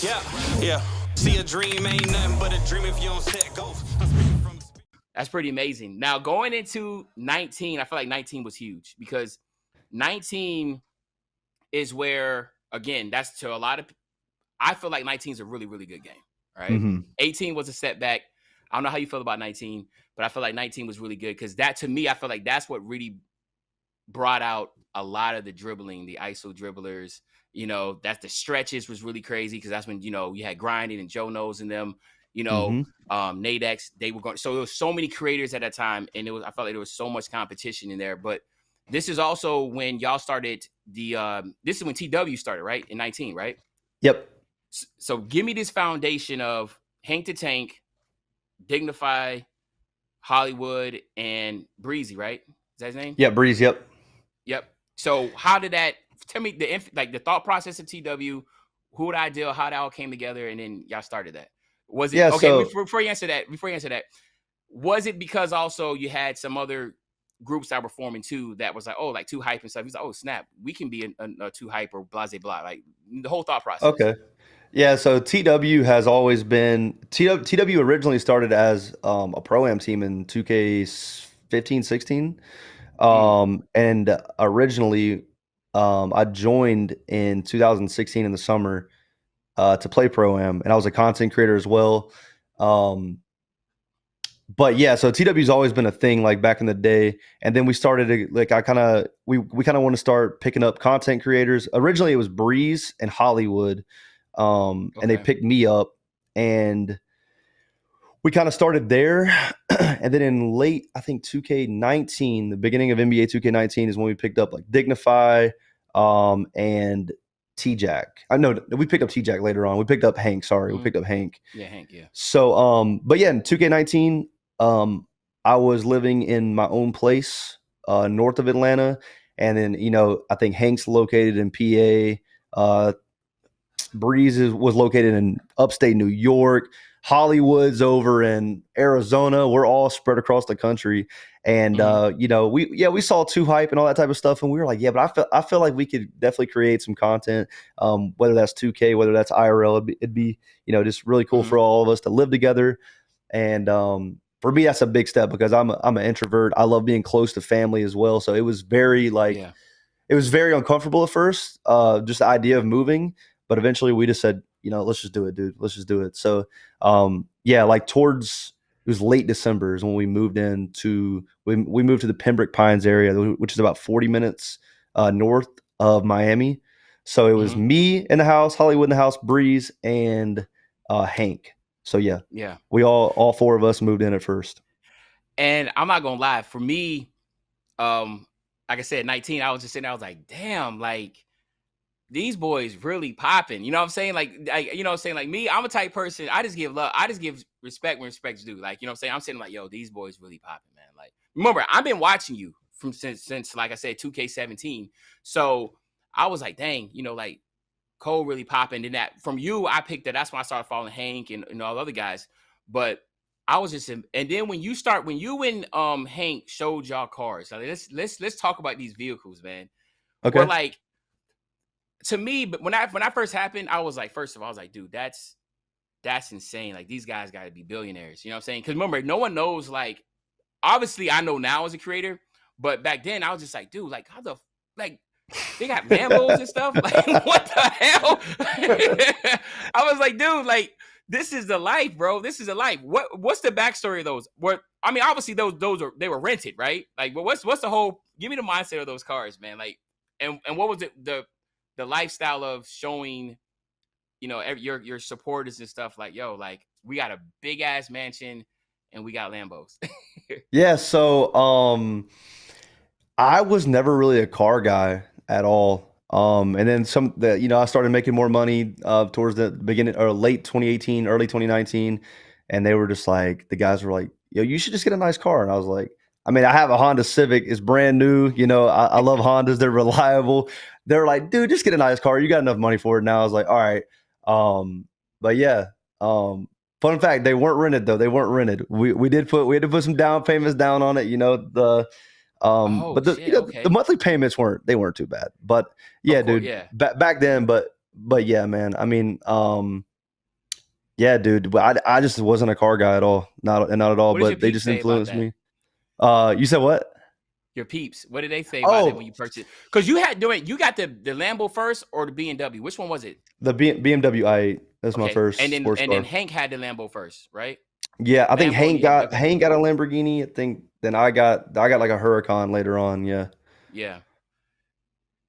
Yeah, yeah. See, a dream ain't nothing but a dream if you don't set goals. That's pretty amazing. Now going into 19, I feel like 19 was huge because 19 is where, again, that's to a lot of, I feel like 19 is a really, really good game. Right. Mm-hmm. 18 was a setback. I don't know how you feel about 19, but I feel like 19 was really good because that, to me, I feel like that's what really brought out a lot of the dribbling, the ISO dribblers. That's the stretches was really crazy because that's when, you had Grinding and Joe Knows in them, Nadex, they were going. So there was so many creators at that time. And I felt like there was so much competition in there. But this is also when y'all started this is when TW started, right? In 19, right? Yep. So give me this foundation of Hank the Tank, Dignify, Hollywood, and Breezy, right? Is that his name? Yeah, Breeze. Yep. So how did that? Tell me the thought process of TW, who the ideal, how that all came together, and then y'all started that. Was it okay? So, before you answer that, was it because also you had some other groups that were forming too that was like, oh, like Too Hype and stuff? He's like, oh snap, we can be a Too Hype or blah blah, like the whole thought process. Okay. Yeah, so TW has always been TW originally started as a pro-am team in 2K15, 16. And originally I joined in 2016 in the summer to play pro-am, and I was a content creator as well. But yeah, so TW's always been a thing like back in the day, and then we started to, like, we kind of want to start picking up content creators. Originally it was Breeze and Hollywood. And they picked me up, and we kind of started there. And then in late, I think 2K19, the beginning of NBA 2K19 is when we picked up like Dignify, and T-Jack. I know we picked up T-Jack later on. We picked up Hank. Sorry, we picked up Hank. Yeah, Hank. Yeah. So, but yeah, in 2K19, I was living in my own place, north of Atlanta, and then I think Hank's located in PA. Breeze was located in upstate New York. Hollywood's over in Arizona. We're all spread across the country, and we saw Too Hype and all that type of stuff, and we were like, yeah, but I feel like we could definitely create some content, whether that's 2K, whether that's IRL. It'd be just really cool for all of us to live together. And for me, that's a big step because I'm an introvert. I love being close to family as well. So it was very it was very uncomfortable at first, just the idea of moving. But eventually we just said, let's just do it, dude. Let's just do it. So, like it was late December is when we moved we moved to the Pembroke Pines area, which is about 40 minutes north of Miami. So it was me in the house, Hollywood in the house, Breeze, and Hank. So yeah, we all four of us moved in at first. And I'm not gonna lie, for me, like I said, 19, I was just sitting there, I was like, damn, like, these boys really popping. You know what I'm saying? Like me, I'm a type person. I just give love. I just give respect when respect's due. Like, you know what I'm saying? I'm saying like, yo, these boys really popping, man. Like, remember, I've been watching you since like I said, 2K17. So I was like, dang, like Cole really popping. And that from you, I picked that. That's when I started following Hank and all the other guys. But I was just, and then when you and Hank showed y'all cars. So let's talk about these vehicles, man. Okay. We're like, to me, but when I first happened, I was like, first of all, I was like, dude, that's insane. Like, these guys got to be billionaires. You know what I'm saying? Because remember, no one knows. Like, obviously, I know now as a creator, but back then, I was just like, dude, like, how the they got Lambos and stuff. Like, what the hell? I was like, dude, like, this is the life, bro. This is the life. What's the backstory of those? Obviously, they were rented, right? Like, but what's the whole? Give me the mindset of those cars, man. Like, and what was it the lifestyle of showing, your supporters and stuff like, yo, like, we got a big ass mansion and we got Lambos. Yeah. So, I was never really a car guy at all. And then I started making more money, towards the beginning or late 2018, early 2019. And they were just like, the guys were like, yo, you should just get a nice car. And I was like, I mean, I have a Honda Civic. It's brand new. I love Hondas. They're reliable. They're like, dude, just get a nice car. You got enough money for it now. I was like, all right. But yeah. Fun fact, they weren't rented though. They weren't rented. We had to put some down payments down on it. The monthly payments weren't too bad. But yeah, dude, back then. But but yeah, man. I mean, yeah, dude. But I just wasn't a car guy at all. Not at all. What does your But they peeps just say about influenced that? me. You said what? Your peeps, what did they say about it when Oh, you purchased? Because you got the Lambo first or the BMW? Which one was it? the BMW i8. That's my Okay, first sports and then car. Hank had the Lambo first, right? Yeah, I think Lambo, and yeah, okay, Hank got a Lamborghini. I think then I got like a Huracan later on. Yeah. yeah.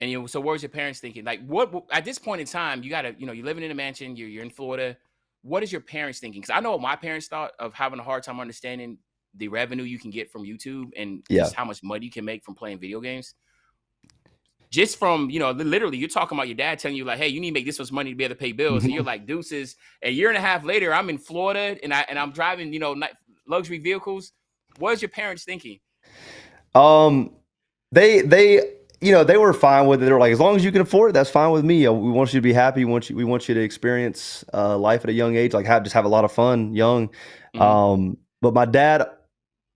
And so what was your parents thinking? Like, what at this point in time, you gotta, you're living in a mansion, you're in Florida. What is your parents thinking? Because I know what my parents thought of having a hard time understanding the revenue you can get from YouTube and Yeah. just how much money you can make from playing video games. Just from, literally, you're talking about your dad telling you, like, hey, you need to make this much money to be able to pay bills. And you're like, deuces. A year and a half later, I'm in Florida and I'm driving, luxury vehicles. What is your parents thinking? Um, they they were fine with it. They were like, as long as you can afford it, that's fine with me. We want you to be happy. We want you to experience life at a young age, like have a lot of fun young. Mhm. But my dad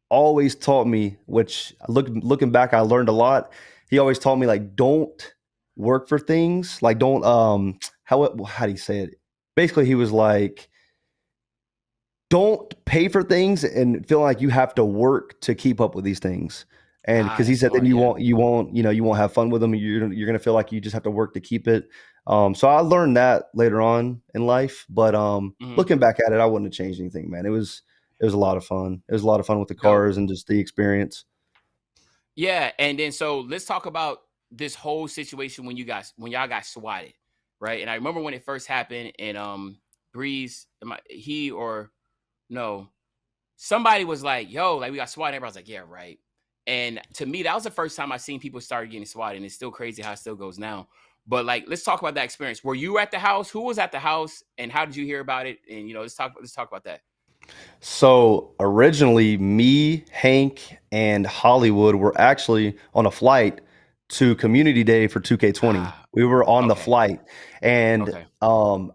always taught me, which looking back, I learned a lot. He always taught me, like, don't work for things. Like, don't how do you say it? Basically, he was like, don't pay for things and feel like you have to work to keep up with these things. And because he That's said then smart. Yeah. you won't have fun with them. You're gonna feel like you just have to work to keep it. So I learned that later on in life. But Mhm. looking back at it, I wouldn't have changed anything, man. It was a lot of fun. It was a lot of fun with the Dope. cars and just the experience. Yeah. And then so let's talk about this whole situation when y'all got swatted, right? And I remember when it first happened, and Breeze, he or no, somebody was like, yo, like we got swatted. Everybody's like, yeah, right. And to me, that was the first time I seen people start getting swatted. And it's still crazy how it still goes now. But like, let's talk about that experience. Were you at the house? Who was at the house? And how did you hear about it? And let's talk about that. So originally, me, Hank, and Hollywood were actually on a flight to Community Day for 2K20. Ah, We were on the okay. flight, and Okay.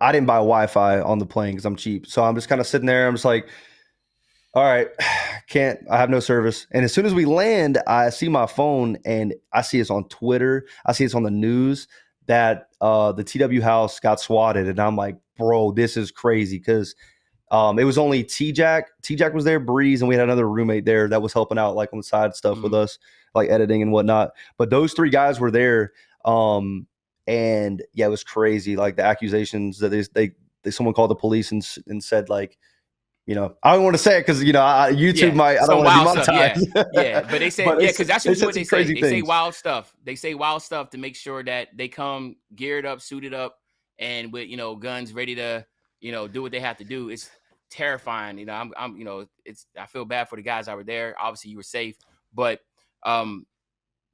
I didn't buy Wi-Fi on the plane because I'm cheap. So I'm just kind of sitting there. I'm just like, all right, I have no service. And as soon as we land, I see my phone and I see it's on Twitter. I see it's on the news that the TW house got swatted, and I'm like, bro, this is crazy because it was only T-Jack. T-Jack was there, Breeze, and we had another roommate there that was helping out, like, on the side stuff with Mhm. us, like editing and whatnot. But those three guys were there, and yeah, it was crazy. Like the accusations that someone called the police and said, like, I don't want to say it because YouTube Yeah, might. I don't some want to be wild stuff. Yeah, monetized. yeah. But they said, But yeah, because that's they usually said what they some say. crazy They say things. wild stuff. They say wild stuff to make sure that they come geared up, suited up, and with guns ready to do what they have to do. It's terrifying. It's I feel bad for the guys that were there. Obviously, you were safe, but um,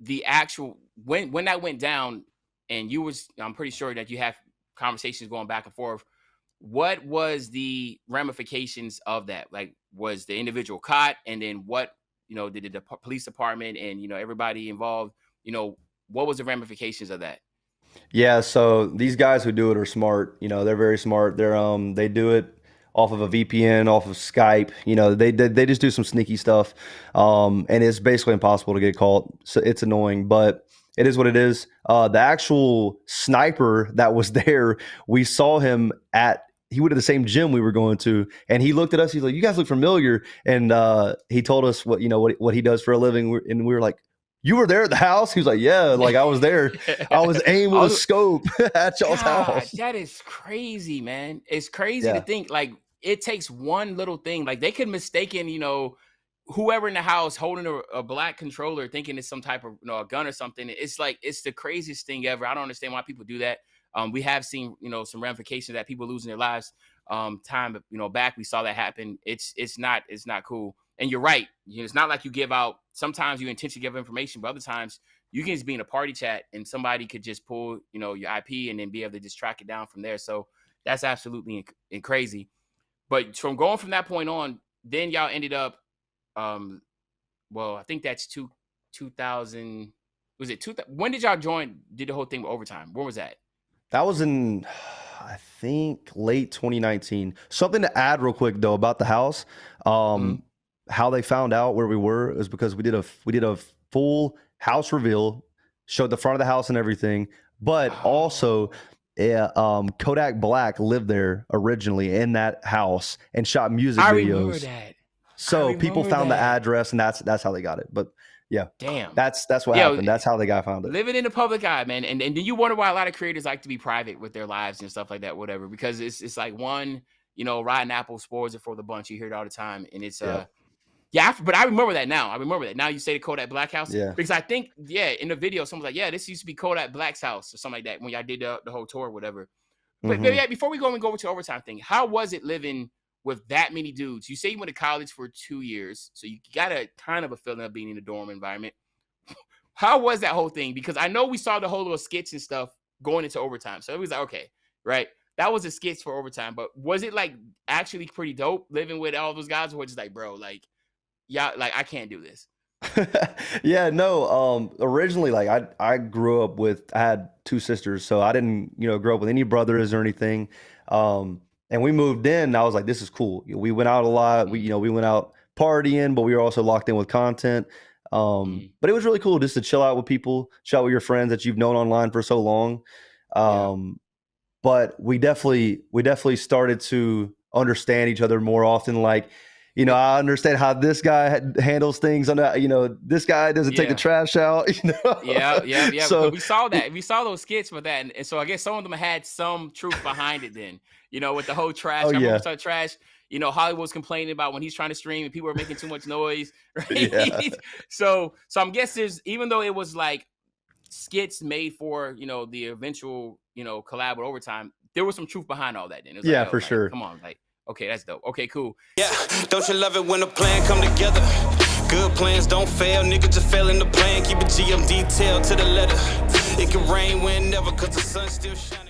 the actual when that went down, and I'm pretty sure that you have conversations going back and forth. What was the ramifications of that? Like, was the individual caught, and then what did the police department and everybody involved, you know what was the ramifications of that? Yeah, so these guys who do it are smart. They're very smart. They do it off of a VPN, off of Skype. They just do some sneaky stuff. And it's basically impossible to get caught. So it's annoying, but it is what it is. The actual sniper that was there, we saw him he went to the same gym we were going to, and he looked at us. He's like, "You guys look familiar." And he told us what he does for a living. And we were like, "You were there at the house?" He was like, "Yeah, like I was there. I was aiming with a scope at y'all's God, house." that is crazy, man. It's crazy to Yeah. think like it takes one little thing. Like they could mistaken, whoever in the house holding a black controller thinking it's some type of a gun or something. It's like it's the craziest thing ever. I don't understand why people do that. We have seen some ramifications that people losing their lives. Time back we saw that happen. It's not cool. And you're right. It's not like you give out. Sometimes you intentionally give information, but other times you can just be in a party chat and somebody could just pull your IP and then be able to just track it down from there. So that's absolutely crazy. But from going from that point on, then y'all ended up well, I think that's 2000. Was it 2000? When did y'all did the whole thing with overtime? Where was that? That was in, I think, late 2019. Something to add real quick though about the house. Mhm. How they found out where we were is because we did a full house reveal, showed the front of the house and everything, but also Oh. Yeah, Kodak Black lived there originally in that house and shot music I videos. remember that. So people found the address, and that's how they got it. But yeah, damn, that's what happened. That's how the guy found it. Living in the public eye, man, and then you wonder why a lot of creators like to be private with their lives and stuff like that, whatever. Because it's like one, you know, rotten apple spoils it for the bunch. You hear it all the time, and it's yeah, but I remember that now. I remember that now. You say the Kodak Black house, because I think in the video someone's like, yeah, this used to be Kodak Black's house or something like that when y'all did the whole tour or whatever. But yeah, before we go over to overtime thing, how was it living with that many dudes? You say you went to college for 2 years, so you got a kind of a feeling of being in a dorm environment. How was that whole thing? Because I know we saw the whole little skits and stuff going into overtime, so it was like, okay, right, that was a skits for overtime. But was it like actually pretty dope living with all those guys, or just like, bro, like, yeah, like I can't do this? Yeah, no. Originally, like I grew up with, I had 2 sisters, so I didn't, grow up with any brothers or anything. And we moved in, and I was like, this is cool. We went out a lot. We went out partying, but we were also locked in with content. But it was really cool just to chill out with people, chill out with your friends that you've known online for so long. But we definitely started to understand each other more often. Like, I understand how this guy handles things. This guy doesn't take the trash out. Yeah. So we saw that. We saw those skits with that, and so I guess some of them had some truth behind it. Then, with the whole trash. I remember we saw trash. Hollywood's complaining about when he's trying to stream and people are making too much noise. Right? Yeah. So I'm guessing even though it was like skits made for the eventual collab with overtime, there was some truth behind all that. Then it was for sure. Come on, like. Okay, that's dope. Okay, cool. Yeah, don't you love it when a plan come together? Good plans don't fail, nigga just fail in the plan. Keep a GM detail to the letter. It can rain whenever, cause the sun still shines.